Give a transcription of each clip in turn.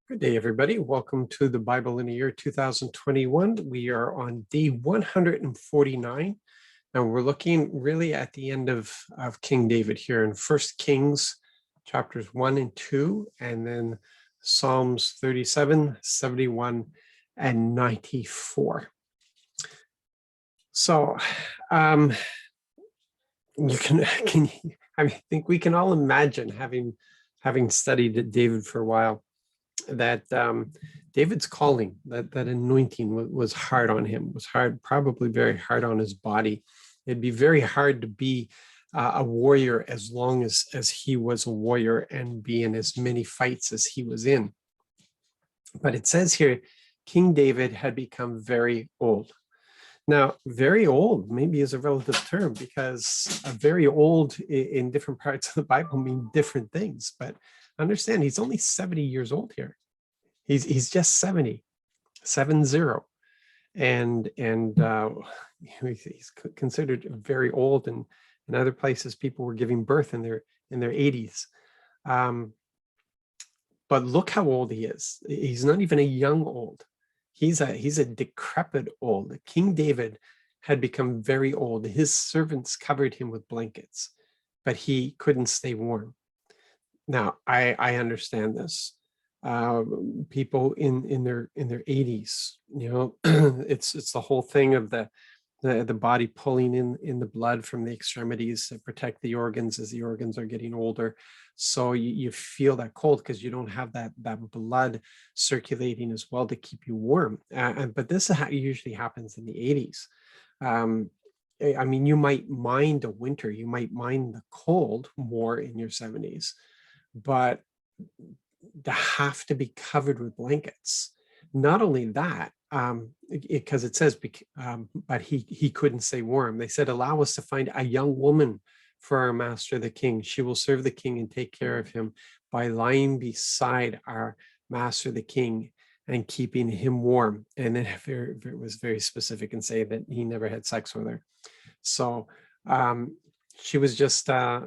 Good day, everybody. Welcome to the Bible in a Year 2021. We are on day 149, and we're looking really at the end of King David here in 1 Kings chapters 1 and 2, and then Psalms 37, 71, and 94. So you I think we can all imagine having studied David for a while, that David's calling, that anointing was hard on him, was hard, probably very hard on his body. It'd be very hard to be a warrior as long as he was a warrior and be in as many fights as he was in. But it says here, King David had become very old. Now, very old maybe is a relative term, because very old in different parts of the Bible mean different things. But understand, he's only 70 years old here. He's just 70, 70, and he's considered very old. And in other places, people were giving birth in their 80s. But look how old he is. He's not even a young old. He's a decrepit old. King David had become very old. His servants covered him with blankets, but he couldn't stay warm. Now, I understand this. People in their 80s, it's the whole thing of the body pulling in the blood from the extremities to protect the organs as the organs are getting older. So you feel that cold because you don't have that blood circulating as well to keep you warm. But this usually happens in the 80s. I mean, you might mind a winter, you might mind the cold more in your 70s, but to have to be covered with blankets. Not only that, because it says, but he couldn't stay warm. They said, allow us to find a young woman for our master the king. She will serve the king and take care of him by lying beside our master the king and keeping him warm. And then it was very specific and say that he never had sex with her. So she was just a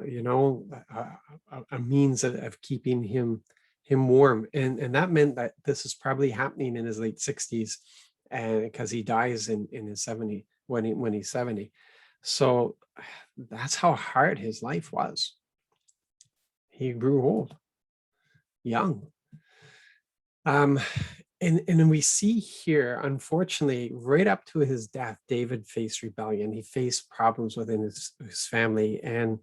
means of keeping him warm, and that meant that this is probably happening in his late 60s, and because he dies in his 70 when he's 70. So that's how hard his life was. He grew old, young. And we see here, unfortunately, right up to his death, David faced rebellion. He faced problems within his family, and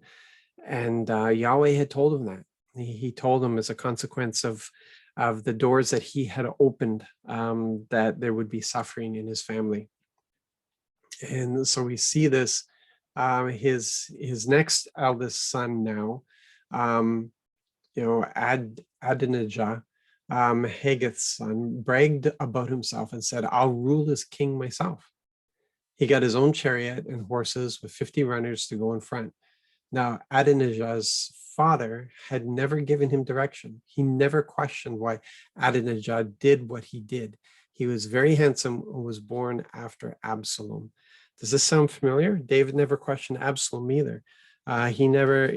Yahweh had told him that. He told him, as a consequence of the doors that he had opened, that there would be suffering in his family. And so we see this, his next eldest son now, Adonijah, Haggith's son, bragged about himself and said, I'll rule as king myself. He got his own chariot and horses with 50 runners to go in front. Now, Adonijah's father had never given him direction. He never questioned why Adonijah did what he did. He was very handsome and was born after Absalom. Does this sound familiar? David never questioned Absalom either. He never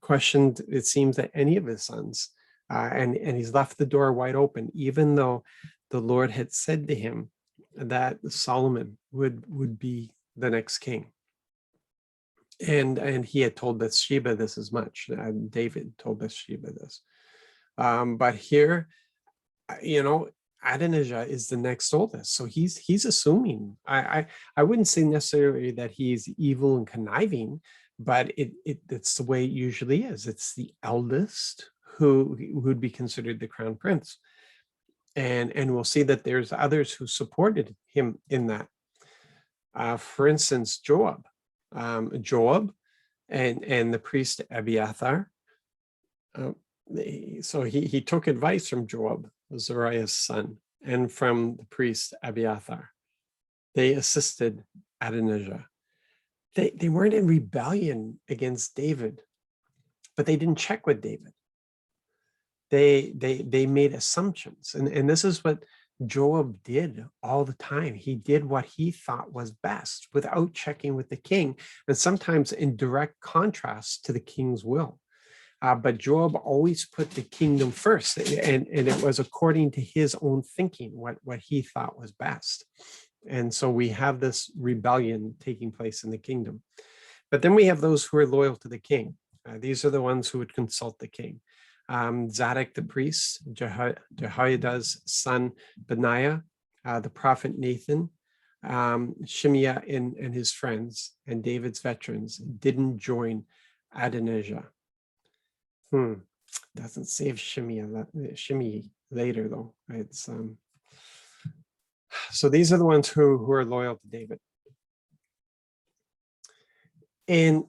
questioned, it seems, that any of his sons. And he's left the door wide open, even though the Lord had said to him that Solomon would be the next king. And he had told Bathsheba this as much. David told Bathsheba this. But here, Adonijah is the next oldest. So he's assuming. I wouldn't say necessarily that he's evil and conniving, but it's the way it usually is. It's the eldest who would be considered the crown prince. And we'll see that there's others who supported him in that. For instance, Joab and the priest Abiathar. So he took advice from Joab, Zeruiah's son, and from the priest Abiathar. They assisted Adonijah. They weren't in rebellion against David, but they didn't check with David. They made assumptions, and this is what Joab did all the time. He did what he thought was best without checking with the king, and sometimes in direct contrast to the king's will. But Joab always put the kingdom first, and it was according to his own thinking, what he thought was best. And so we have this rebellion taking place in the kingdom. But then we have those who are loyal to the king. These are the ones who would consult the king. Zadok the priest, Jehoiada's son Benaiah, the prophet Nathan, Shimei and his friends, and David's veterans didn't join Adonijah. Doesn't save Shimei later though. It's so these are the ones who are loyal to David. And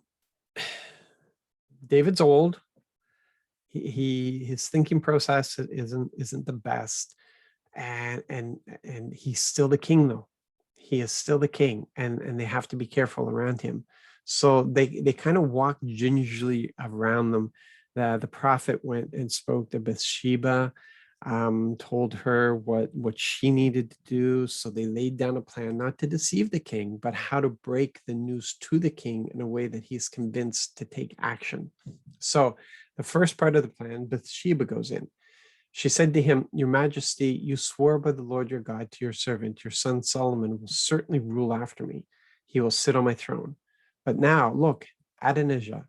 David's old. His thinking process isn't the best, and he's still the king though. He is still the king, and they have to be careful around him. So they kind of walk gingerly around them. The prophet went and spoke to Bathsheba, told her what she needed to do. So they laid down a plan not to deceive the king, but how to break the news to the king in a way that he's convinced to take action. So the first part of the plan, Bathsheba goes in. She said to him, "Your Majesty, you swore by the Lord your God to your servant, your son Solomon will certainly rule after me. He will sit on my throne. But now, look, Adonijah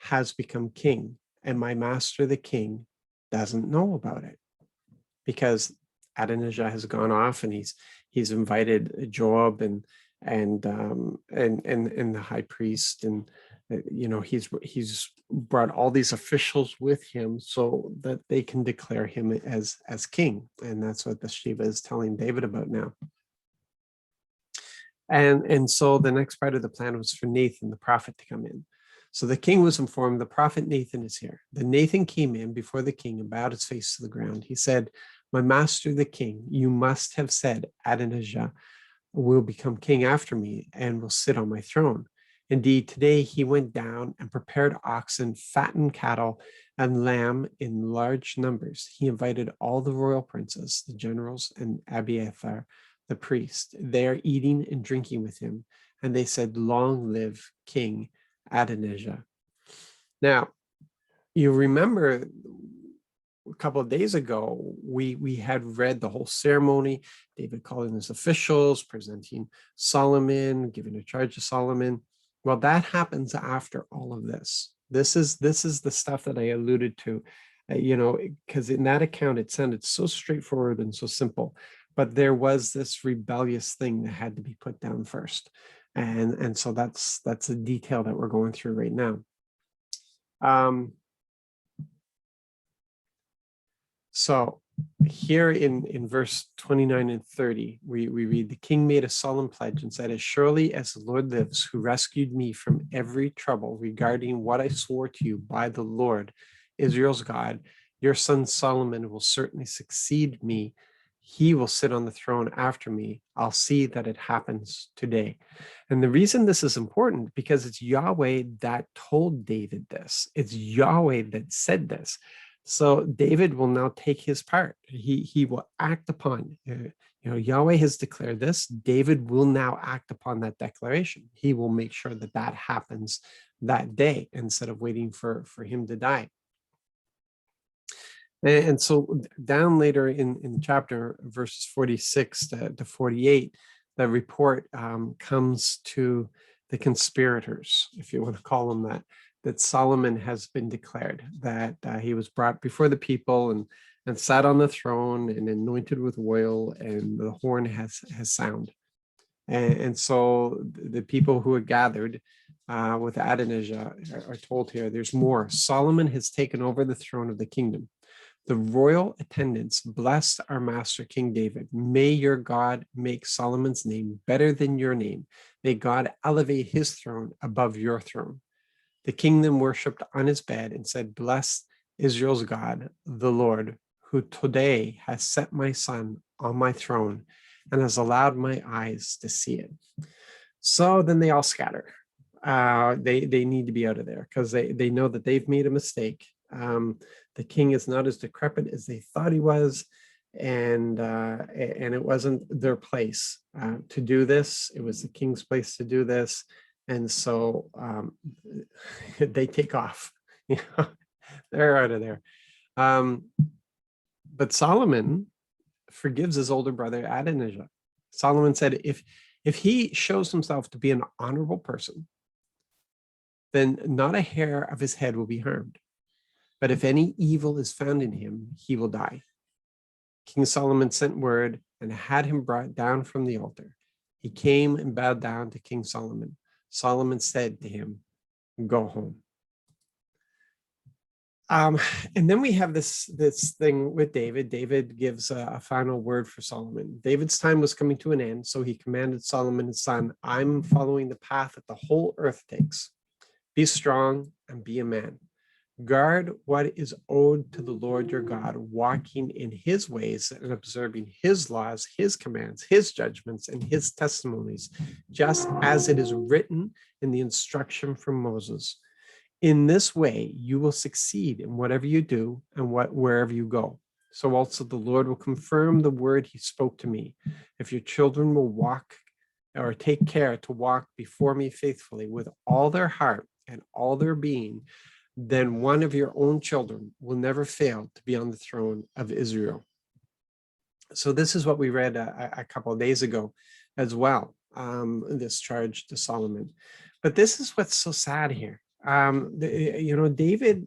has become king, and my master the king doesn't know about it." Because Adonijah has gone off and he's invited Joab and the high priest, and he's brought all these officials with him so that they can declare him as king. And that's what Bathsheba is telling David about now. And so the next part of the plan was for Nathan, the prophet, to come in. So the king was informed, the prophet Nathan is here. Then Nathan came in before the king and bowed his face to the ground. He said, "My master, the king, you must have said Adonijah will become king after me and will sit on my throne. Indeed, today he went down and prepared oxen, fattened cattle, and lamb in large numbers. He invited all the royal princes, the generals, and Abiathar, the priest. They are eating and drinking with him. And they said, 'Long live King Adonijah.'" Now, you remember a couple of days ago, we had read the whole ceremony, David calling his officials, presenting Solomon, giving a charge to Solomon. Well, that happens after all of this. This is the stuff that I alluded to, because in that account, it sounded so straightforward and so simple, but there was this rebellious thing that had to be put down first. And so that's a detail that we're going through right now. So here in verse 29 and 30, we read, "The king made a solemn pledge and said, 'As surely as the Lord lives, who rescued me from every trouble regarding what I swore to you by the Lord, Israel's God, your son Solomon will certainly succeed me. He will sit on the throne after me. I'll see that it happens today.'" And the reason this is important, because it's Yahweh that told David this. It's Yahweh that said this. So David will now take his part. He will act upon, Yahweh has declared this. David will now act upon that declaration. He will make sure that that happens that day instead of waiting for him to die. And so down later in the chapter, verses 46 to 48, the report comes to the conspirators, if you want to call them that Solomon has been declared, that he was brought before the people and sat on the throne and anointed with oil, and the horn has sound. And so the people who are gathered with Adonijah are told here, there's more. Solomon has taken over the throne of the kingdom. The royal attendants blessed our master King David. May your God make Solomon's name better than your name. May God elevate his throne above your throne. The king then worshipped on his bed and said, "Bless Israel's God, the Lord, who today has set my son on my throne and has allowed my eyes to see it." So then they all scatter. They need to be out of there because they know that they've made a mistake. The king is not as decrepit as they thought he was, and it wasn't their place to do this. It was the king's place to do this. And so they take off. They're out of there. Um, but Solomon forgives his older brother Adonijah. Solomon said, if he shows himself to be an honorable person, then not a hair of his head will be harmed. But if any evil is found in him, he will die. King Solomon sent word and had him brought down from the altar. He came and bowed down to King Solomon. Solomon said to him, go home. Um, and then we have this thing with David. David gives a final word for Solomon. David's time was coming to an end, so he commanded Solomon his son, I'm following the path that the whole earth takes. Be strong and be a man. Guard what is owed to the Lord your God, walking in his ways and observing his laws, his commands, his judgments, and his testimonies, just as it is written in the instruction from Moses. In this way, you will succeed in whatever you do and wherever you go. So also the Lord will confirm the word he spoke to me. If your children will walk or take care to walk before me faithfully with all their heart and all their being, then one of your own children will never fail to be on the throne of Israel. So this is what we read a couple of days ago as well, this charge to Solomon. But this is what's so sad here. David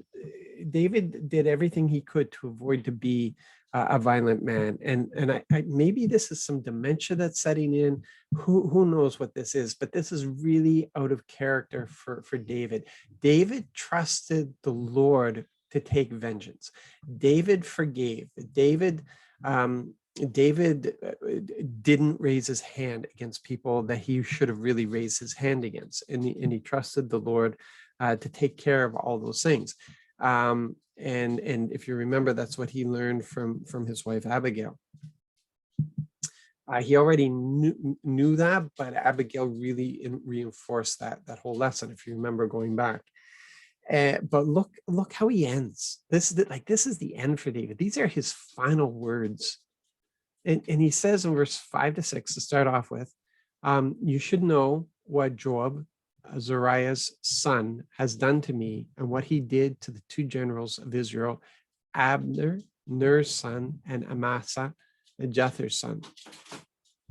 did everything he could to avoid to be a violent man, and maybe this is some dementia that's setting in. Who knows what this is? But this is really out of character for David. David trusted the Lord to take vengeance. David forgave. David didn't raise his hand against people that he should have really raised his hand against, and he trusted the Lord to take care of all those things. And if you remember, that's what he learned from his wife Abigail. He already knew that, but Abigail really reinforced that whole lesson, if you remember going back. But look how he ends. This is the end for David. These are his final words. And he says in verse 5 to 6 to start off with, you should know what Joab, Zeruiah's son, has done to me and what he did to the two generals of Israel, Abner, Ner's son, and Amasa, Jether's son.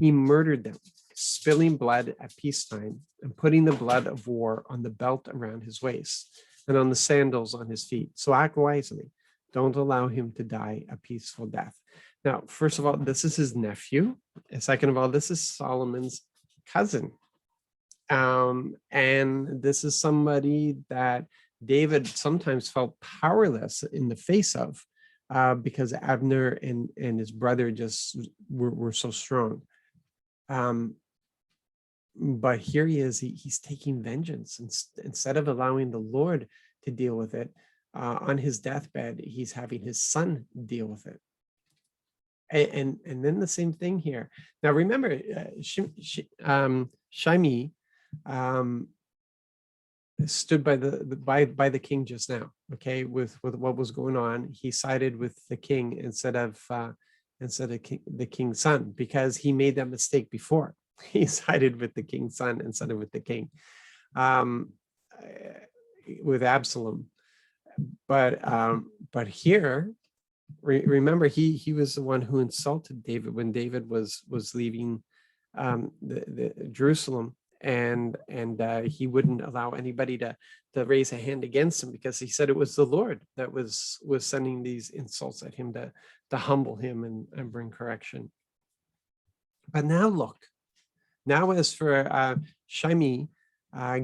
He murdered them, spilling blood at peacetime and putting the blood of war on the belt around his waist and on the sandals on his feet. So act wisely. Don't allow him to die a peaceful death. Now, first of all, this is his nephew. And second of all, this is Solomon's cousin. And this is somebody that David sometimes felt powerless in the face of because Abner and his brother just were so strong. But here he is, he's taking vengeance. Instead of allowing the Lord to deal with it, on his deathbed, he's having his son deal with it. And then the same thing here. Now remember, Shimei stood by the king just now. Okay, with what was going on, he sided with the king instead of the king's son, because he made that mistake before. He sided with the king's son instead of with the king, with Absalom. But here, remember, he was the one who insulted David when David was leaving the Jerusalem, and he wouldn't allow anybody to raise a hand against him, because he said it was the Lord that was sending these insults at him to humble him and bring correction. But now look, now as for Shimei,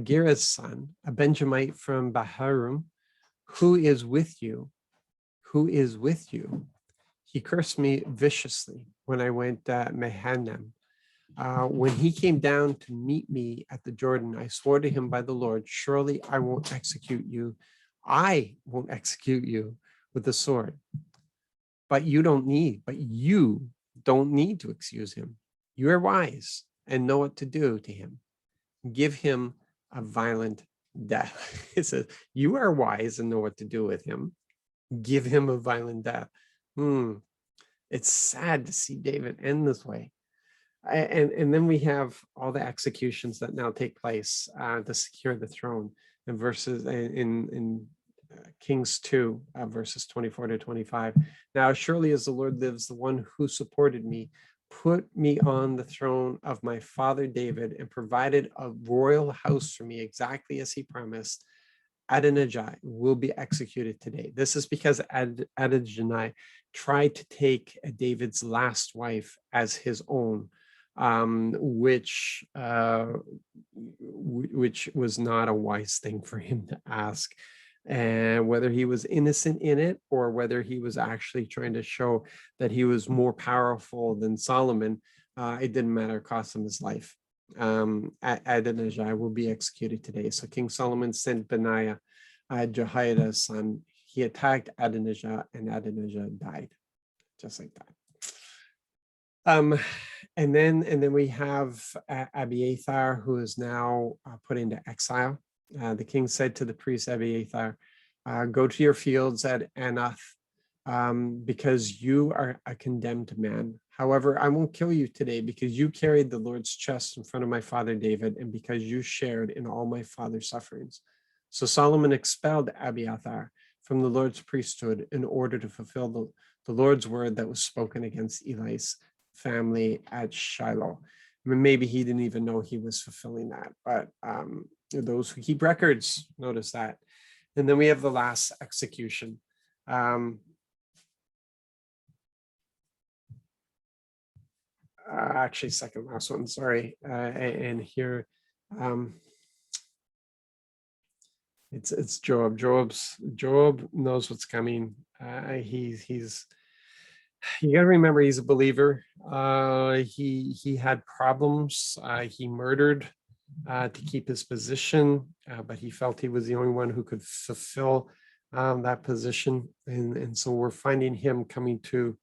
Gera's son, a Benjamite from Bahurim, who is with you? He cursed me viciously when I went Mahanaim. When he came down to meet me at the Jordan, I swore to him by the Lord, surely I won't execute you. I won't execute you with the sword. But you don't need to excuse him. You are wise and know what to do to him. Give him a violent death. It says, you are wise and know what to do with him. Give him a violent death. It's sad to see David end this way. And then we have all the executions that now take place to secure the throne. In Kings 2, verses 24 to 25. Now, surely as the Lord lives, the one who supported me, put me on the throne of my father David, and provided a royal house for me exactly as he promised, Adonijah will be executed today. This is because Adonijah tried to take David's last wife as his own, which was not a wise thing for him to ask. And whether he was innocent in it or whether he was actually trying to show that he was more powerful than Solomon, it didn't matter, it cost him his life. Adonijah will be executed today. So King Solomon sent Benaiah, Jehoiada's son. He attacked Adonijah, and Adonijah died, just like that. And then we have Abiathar, who is now put into exile. The king said to the priest Abiathar, "Go to your fields at Anath, because you are a condemned man. However, I won't kill you today because you carried the Lord's chest in front of my father David, and because you shared in all my father's sufferings." So Solomon expelled Abiathar from the Lord's priesthood in order to fulfill the Lord's word that was spoken against Eli's family at Shiloh. I mean, maybe he didn't even know he was fulfilling that, but those who keep records notice that. And then we have the last execution. Actually, second last one, sorry. And here, it's Job. Job knows what's coming. He's you got to remember, he's a believer. He had problems. He murdered to keep his position, but he felt he was the only one who could fulfill that position. And so we're finding him coming to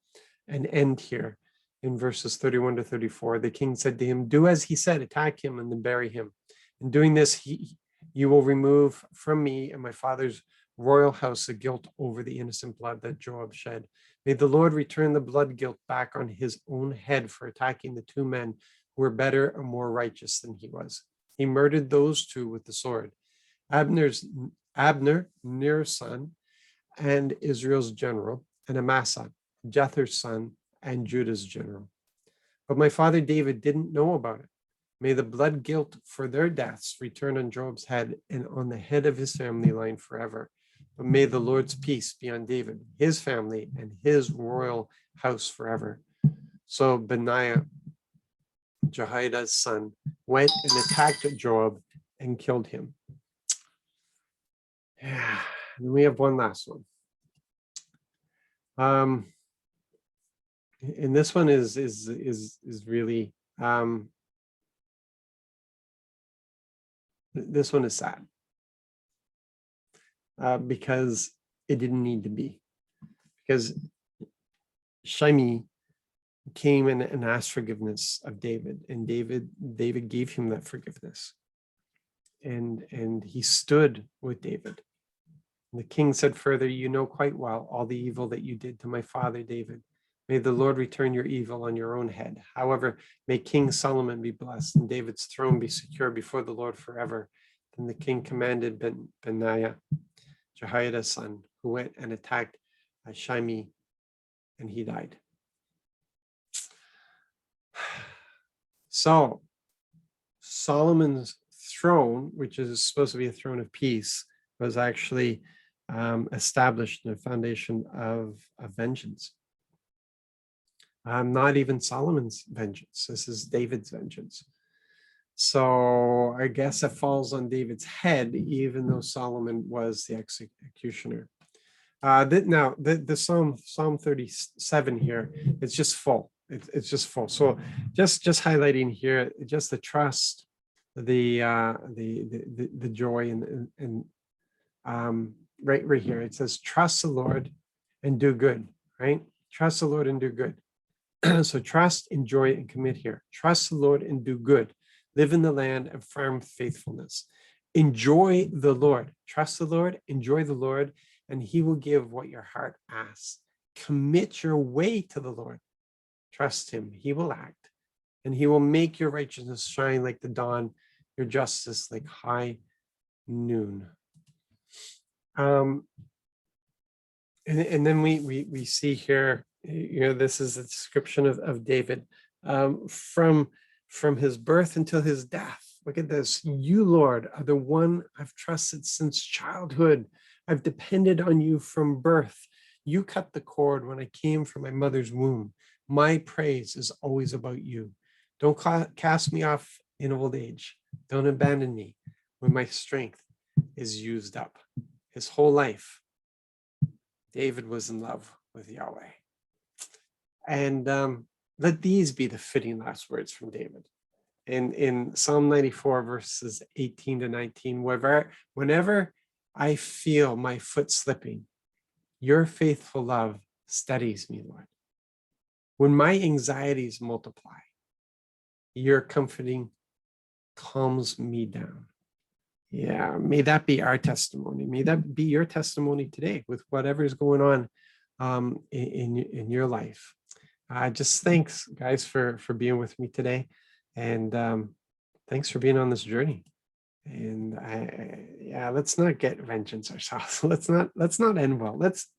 an end here in verses 31 to 34. The king said to him, "Do as he said, attack him and then bury him. In doing this, you will remove from me and my father's royal house the guilt over the innocent blood that Joab shed. May the Lord return the blood guilt back on his own head for attacking the two men who were better and more righteous than he was. He murdered those two with the sword. Abner, Ner's son, and Israel's general, and Amasa, Jether's son, and Judah's general. But my father David didn't know about it. May the blood guilt for their deaths return on Job's head and on the head of his family line forever. But may the Lord's peace be on David, his family, and his royal house forever." So Benaiah, Jehoiada's son, went and attacked Joab and killed him. Yeah, and we have one last one. And this one is really this one is sad, because it didn't need to be. Because Shimei came and asked forgiveness of David, and David gave him that forgiveness, and he stood with David. And the king said further, "You know quite well all the evil that you did to my father David. May the Lord return your evil on your own head. However, may King Solomon be blessed and David's throne be secure before the Lord forever." Then the king commanded Benaiah, Jehoiada's son, who went and attacked Shimei, and he died. So Solomon's throne, which is supposed to be a throne of peace, was actually established in a foundation of vengeance. Not even Solomon's vengeance. This is David's vengeance. So I guess it falls on David's head, even though Solomon was the executioner. Now, the Psalm 37 here, it's just full. It's just full. So just highlighting here, just the trust, the joy, and right here it says, "Trust the Lord and do good." Right? Trust the Lord and do good. So trust, enjoy, and commit here. Trust the Lord and do good. Live in the land of firm faithfulness. Enjoy the Lord. Trust the Lord, enjoy the Lord, and he will give what your heart asks. Commit your way to the Lord. Trust him, he will act, and he will make your righteousness shine like the dawn, your justice like high noon. And then we see here, this is a description of David, from his birth until his death. Look at this. You, Lord, are the one I've trusted since childhood. I've depended on you from birth. You cut the cord when I came from my mother's womb. My praise is always about you. Don't cast me off in old age. Don't abandon me when my strength is used up. His whole life, David was in love with Yahweh. And let these be the fitting last words from David. In Psalm 94, verses 18 to 19, whenever I feel my foot slipping, your faithful love steadies me, Lord. When my anxieties multiply, your comforting calms me down. Yeah, may that be our testimony. May that be your testimony today with whatever is going on in your life. Just thanks, guys, for being with me today, and thanks for being on this journey. And let's not get vengeance ourselves. Let's not end well. Let's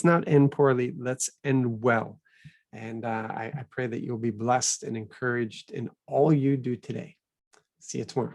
not end poorly. Let's end well. And I pray that you'll be blessed and encouraged in all you do today. See you tomorrow.